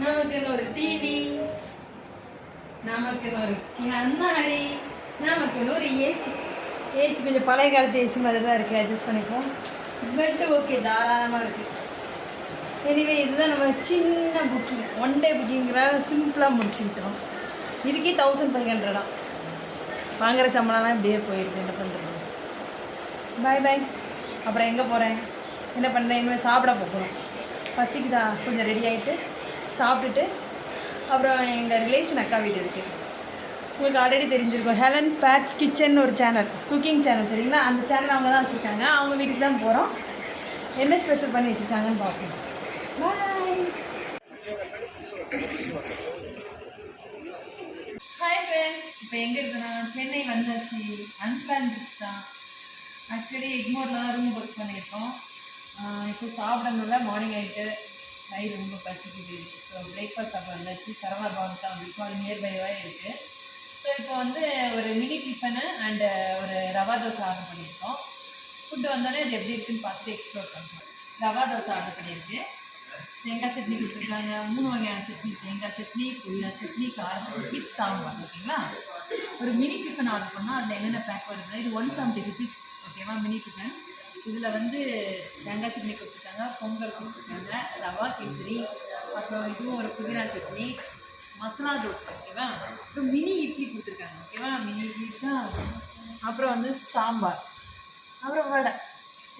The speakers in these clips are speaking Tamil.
நமக்குன்னு ஒரு டிவி, நமக்குன்னு ஒரு கண்ணாடி, நமக்குன்னு ஒரு ஏசி. ஏசி கொஞ்சம் பழைய காலத்து ஏசி மாதிரி தான் இருக்குது, அட்ஜஸ்ட் பண்ணிப்போம். பெட்டு ஓகே, தாராளமாக இருக்குது. எனிவே இதுதான் நம்ம சின்ன புக்கிங், ஒன் டே புக்கிங்கிறால சிம்பிளாக முடிச்சுக்கிட்டோம். இதுக்கே 1500 வாங்குகிற சம்பளம்லாம் இப்படியே போயிடுது. என்ன பண்ணுறது? பாய் பாய். அப்புறம் எங்கே போகிறேன், என்ன பண்ணுறேன், இனிமேல் சாப்பிட போகிறோம். பசிக்குதா, கொஞ்சம் ரெடி ஆகிட்டு சாப்பிட்டுட்டு அப்புறம் எங்கள் ரிலேஷன் அக்கா வீடு இருக்குது. உங்களுக்கு ஆல்ரெடி தெரிஞ்சிருக்கும், ஹெலன் பேட்ஸ் கிச்சன் ஒரு சேனல், குக்கிங் சேனல், சரிங்களா? அந்த சேனல் அவங்க தான் வச்சுருக்காங்க. அவங்க வீட்டுக்கு தான் போகிறோம். என்ன ஸ்பெஷல் பண்ணி வச்சுருக்காங்கன்னு பார்ப்போம். பாய். ஹாய் ஃப்ரெண்ட்ஸ், இப்போ எங்கே இருக்குன்னா சென்னை வந்தாச்சு. அன்பிளான் தான். ஆக்சுவலி எக்மோரில் தான் ரூம் புக் பண்ணியிருக்கோம். இப்போ சாப்பிடணும்ல, மார்னிங் ஆகிட்டு நைட் ரொம்ப பசிக்குது. ஸோ பிரேக்ஃபாஸ்ட் சாப்பிட வந்தாச்சு. சரவணா பவன் தான் இருக்கும், அது நியர்பைவாக இருக்குது. ஸோ இப்போ வந்து ஒரு மினி டிஃபனு அண்டு ஒரு ரவா தோசை ஆர்டர் பண்ணியிருக்கோம். ஃபுட்டு வந்தோடனே அது எப்படி இருக்குன்னு பார்த்துட்டு எக்ஸ்ப்ளோர் பண்ணுறோம். ரவா தோசை ஆர்டர் பண்ணியிருக்கு. தேங்காய் சட்னி கொடுத்துருக்காங்க, 3 வகையான சட்னி, தேங்காய் சட்னி, புதினா சட்னி, கார சட்னி வித் சாம்பார். ஓகேங்களா? ஒரு மினி டிஃபன் ஆர்டர் பண்ணால் அதில் என்னென்ன பேக் வருதுன்னா, இது 170 rupees. ஓகேவா? Mini tiffin. இதில் வந்து தேங்காய் சட்னி கொடுத்துருக்காங்க, பொங்கல் கொடுத்துருக்காங்க, ரவா கேசரி, அப்புறம் இதுவும் ஒரு புதினா சட்னி, மசாலா தோசை. ஓகேவா? அப்புறம் மினி இட்லி கொடுத்துருக்காங்க. ஓகேவா? மினி இட்லி தான். அப்புறம் வந்து சாம்பார், அப்புறம் வடை,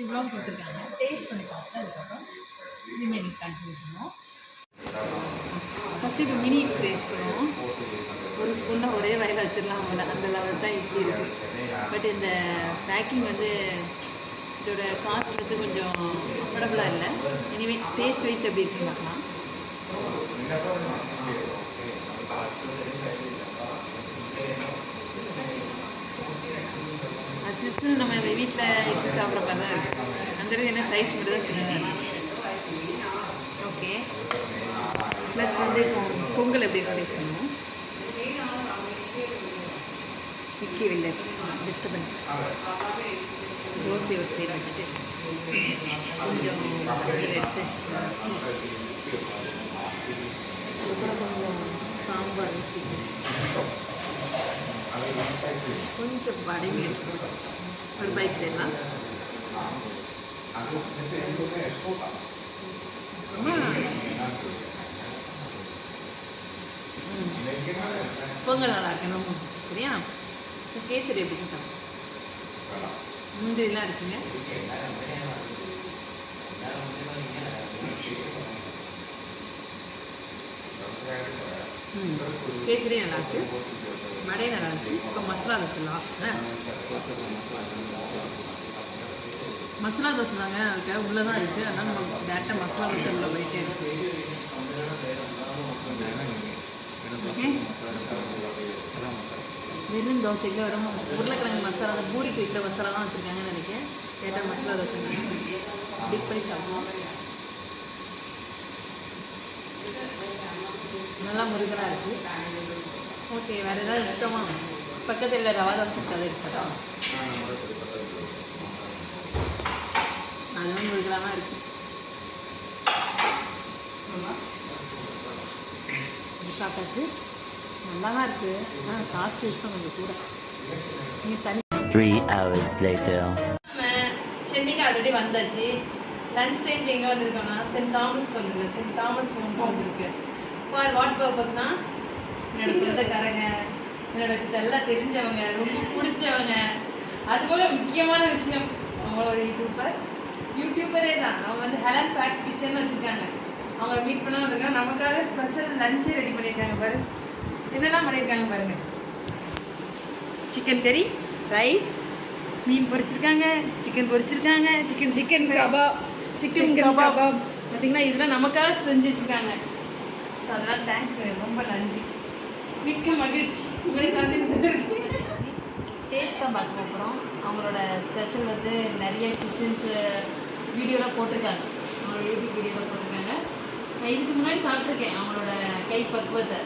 இவ்வளோ கொடுத்துருக்காங்க. டேஸ்ட் பண்ணி பார்த்துட்டு அதுக்கப்புறம் இனிமேல் நீங்கள் கண்டினியூ பண்ணுவோம். ஃபஸ்ட்டு இப்போ மினி இட்லி டேஸ்ட் பண்ணுவோம். ஒரு ஸ்பூனில் ஒரே வயலில் வச்சிடலாம், அவ்வளோ அந்த லெவல் தான் இட்லி இருக்குது. பட் இந்த பேக்கிங் வந்து இதோட காஸ்ட் வந்து கொஞ்சம் அஃபோர்டபுளாக இல்லை. எனிவே டேஸ்ட் வைஸ் எப்படி இருக்குன்னு பார்க்கலாம். அசிஸ்ட் நம்ம வீட்டில் இட்லி சாப்பிட்ற மாதிரி தான் இருக்குது. அந்த என்ன சைஸ் மட்டும் தான் சின்னதாக. ஓகே, ப்ளஸ் வந்து இப்போ பொங்கல் எப்படி டேஸ்ட் பண்ணுவோம். இட்லி வெளில டிஸ்டர்பன்ஸ். தோசை ஒரு சைடு வச்சுட்டு கொஞ்சம் எடுத்து வச்சு அப்புறம் கொஞ்சம் சாம்பார் வச்சுட்டு கொஞ்சம் வடையும் எடுத்து ஒரு பைக் தேடலாம். பொங்கல் நல்லா இருக்கணும். சரியா? கேசரி எப்படி சாப்பிடும், முந்திரிலாம் இருக்குங்க. கேசரி நல்லா இருக்கு, வடை நல்லா இருந்துச்சு. இப்போ மசாலா தோசை லாஸ்ட். மசாலா தோசை தாங்க, அதுக்காக உள்ளே தான் இருக்குது. அதனால் நம்ம டேரெக்டாக மசாலா தோசை உள்ள போயிட்டே இருக்கு. ஓகே, வெறும் தோசைக்கு வரும் உருளைக்கிழங்கு மசாலா, அந்த பூரிக்கு வைக்கிற மசாலா தான் வச்சுருக்காங்கன்னு நினைக்கிறேன். டேரெக்டாக மசாலா தோசை டிப் பண்ணி சாப்பிடுவோம். நல்லா முருகலாக இருக்குது. ஓகே, வேறு ஏதாவது இருக்கமா? பக்கத்தில் ரவா தோசை கதை இருக்கா? அதுவும் முருகலாக தான் இருக்குது. சாப்பிட்டாச்சு, நல்லா தான் இருக்குது. ஆனால் காஸ்ட் யூஸ் தான் கொஞ்சம் கூட. நீங்கள் தனி 3 hours later. சென்னைக்கு ஆல்ரெடி வந்தாச்சு. லன்ச் டைம்க்கு எங்கே வந்திருக்கோன்னா சென்ட் தாமஸ்க்கு வந்துருக்கு. சென்ட் தாமஸ் ரொம்ப வந்திருக்கு. ஃபார் வாட் பர்பஸ்னால், என்னோட சொந்தக்காரங்க, என்னோட நல்லா தெரிஞ்சவங்க, ரொம்ப பிடிச்சவங்க, அதுபோல் முக்கியமான விஷயம், அவங்களோட யூடியூபரே தான். அவங்க வந்து ஹெலன் பேட்ஸ் கிச்சன் வச்சுருக்காங்க. அவங்க மீட் பண்ண வந்திருக்காங்க. நமக்காக ஸ்பெஷல் லஞ்சே ரெடி பண்ணியிருக்காங்க. பாரு என்னெல்லாம் பண்ணியிருக்காங்க பாருங்க. சிக்கன் கறி, ரைஸ், மீன் பொரிச்சிருக்காங்க, சிக்கன் பொரிச்சிருக்காங்க, சிக்கன் கபாப் பார்த்தீங்கன்னா இதெல்லாம் நமக்காக செஞ்சு வச்சுருக்காங்க. ஸோ அதெல்லாம் தேங்க்ஸ் பண்ணுங்க, ரொம்ப நன்றி, மிக்க மகிழ்ச்சி. உங்களே கலந்து டேஸ்ட் தான் பார்க்க போகிறோம். அவங்களோட ஸ்பெஷல் வந்து நிறைய கிச்சன்ஸு வீடியோலாம் போட்டிருக்காங்க. அவங்களோட யூடியூப் வீடியோலாம் போட்டிருக்காங்க. நான் இதுக்கு முன்னாடி சாப்பிட்ருக்கேன் அவங்களோட கை பக்குவத்தை.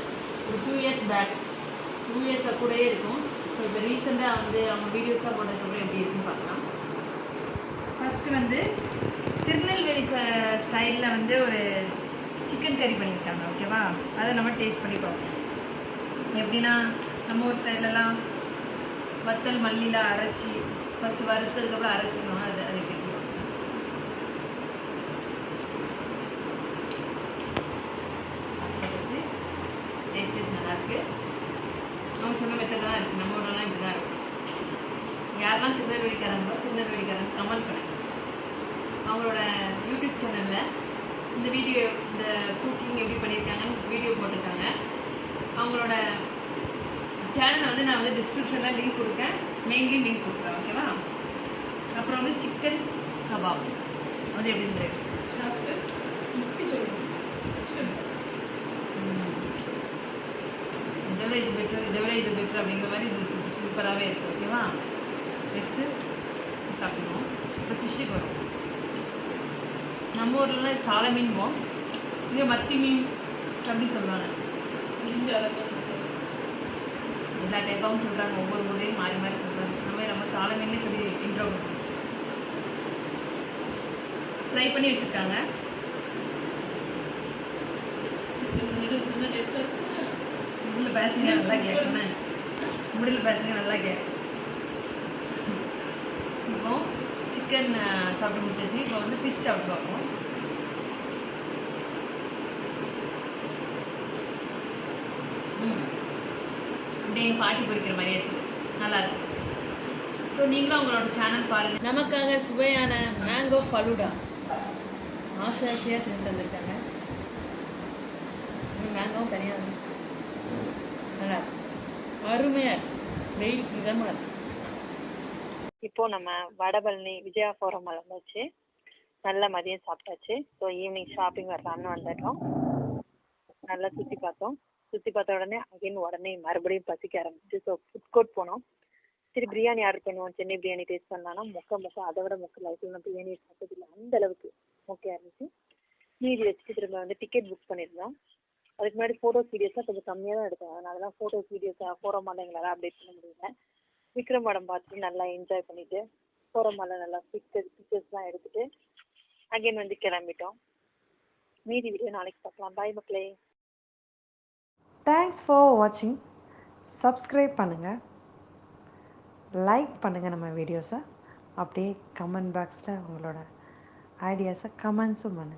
ஒரு 2 years பேக், 2 years கூடயே இருக்கும். ஸோ இப்போ ரீசெண்டாக வந்து அவங்க வீடியோஸ்லாம் போட்டதுக்கப்புறம் எப்படி இருக்குன்னு பார்க்கலாம். ஃபஸ்ட்டு வந்து திருநெல்வேலி ஸ்டைலில் வந்து ஒரு சிக்கன் கறி பண்ணியிருக்காங்க. ஓகேவா, அதை நம்ம டேஸ்ட் பண்ணி பார்ப்போம். எப்படின்னா நம்ம ஊர் சைட்லலாம் வத்தல் மல்லிலாம் அரைச்சி ஃபஸ்ட்டு வறுத்ததுக்கப்புறம் அரைச்சிக்கணும். அது எப்படி டேஸ்ட் நல்லாயிருக்கு. அவங்க சொன்ன மெத்தட் தான் இருக்குது. நம்ம ஊரெலாம் இப்படி தான் இருக்கும். யாரெல்லாம் திருநெல்வேலிக்காரங்களோ திருநெல்வேலிக்காரங்க கமெண்ட் பண்ணுங்க. அவங்களோட யூடியூப் சேனலில் இந்த குக்கிங் எப்படி பண்ணியிருக்காங்கன்னு வீடியோ போட்டிருக்காங்க. அவங்களோட சேனலை வந்து நான் வந்து டிஸ்கிரிப்ஷனில் லிங்க் கொடுக்கேன், மெயின்லேயும் லிங்க் கொடுக்குறேன். ஓகேவா. அப்புறம் வந்து சிக்கன் கபாப் அது எப்படின்னு சாப்பிட்டு முக்கிய சொல்லணும். இதை விட இது பெட்ரு அப்படிங்கிற மாதிரி இது சூப்பராகவே இருக்குது. ஓகேவா. நெக்ஸ்ட்டு சாப்பிடுவோம். இப்போ ஃபிஷ்ஷுக்கு வரும். நம்ம ஊர்லாம் சாலை மீன்போம், இங்கே மத்தி மீன் அப்படின்னு சொல்லுவாங்க. எல்லா டைப்பாகவும் சொல்கிறாங்க. ஒவ்வொரு ஊரையும் மாறி மாறி சொல்கிறாங்க. நம்ம சாலை மீனே சொல்லி இன்ட்ரோ கொடுக்கணும். ஃப்ரை பண்ணி வச்சுருக்காங்க. முடியல பேசுங்க நல்லா கேட்கணும். முடியல பேசுங்க நல்லா கேட்க. இப்போ சிக்கன் சாப்பிட்டு முடிச்சாச்சு. இப்போ வந்து ஃபிஷ் சாப்பிட்டு பார்ப்போம். அப்படியே பாட்டி பொரிக்கிற மாதிரியே இருக்குது. நல்லாயிருக்கு. ஸோ நீங்களும் அவங்களோட சேனல் பாருங்கள். நமக்காக சுவையான மேங்கோ ஃபலூடா ஆசையாக செஞ்சு தந்துருக்காங்க. மேங்கோவும் தனியாக நல்லா இருக்கு. அருமையாக இருக்கு. வெயில் இதமாக இருக்கு. இப்போ நம்ம வடபழனி விஜயா ஃபோரம் வந்தாச்சு. நல்லா மதியம் சாப்பிட்டாச்சு. ஸோ ஈவினிங் ஷாப்பிங் வரலான்னு வந்துட்டோம். நல்லா சுற்றி பார்த்தோம். சுற்றி பார்த்த உடனே மறுபடியும் பசிக்க ஆரம்பிச்சு. ஸோ ஃபுட் கோர்ட் போனோம். சரி பிரியாணி ஆர்டர் பண்ணுவோம். சென்னை பிரியாணி டேஸ்ட் பண்ணலாம்னா மொக்க அதை விட லைஃப்பில் நான் பிரியாணி சாப்பிட்டதில்லை. அந்த அளவுக்கு மொக்கையாக இருந்துச்சு. மீதி வச்சுட்டு திரும்ப வந்து டிக்கெட் புக் பண்ணியிருந்தோம். அதுக்கு முன்னாடி ஃபோட்டோஸ் வீடியோஸ்லாம் கொஞ்சம் கம்மியாக தான் எடுத்தோம். அதனால தான் ஃபோட்டோஸ் வீடியோஸ் போகிறோமால எங்களால் அப்டேட் பண்ண முடியல. விக்ரம் படம் பார்த்துட்டு நல்லா என்ஜாய் பண்ணிவிட்டு போகிறோமால நல்லா பிக்சர்ஸ்லாம் எடுத்துகிட்டு அகைன் வந்து கிளம்பிட்டோம். மீதி வீடியோ நாளைக்கு பார்க்கலாம். பாய் மக்களே. தேங்க்ஸ் ஃபார் வாட்சிங். சப்ஸ்கிரைப் பண்ணுங்கள், லைக் பண்ணுங்கள் நம்ம வீடியோஸை. அப்படியே கமெண்ட் பாக்ஸில் உங்களோட ஐடியாஸை கமெண்ட்ஸும் பண்ணுங்கள்.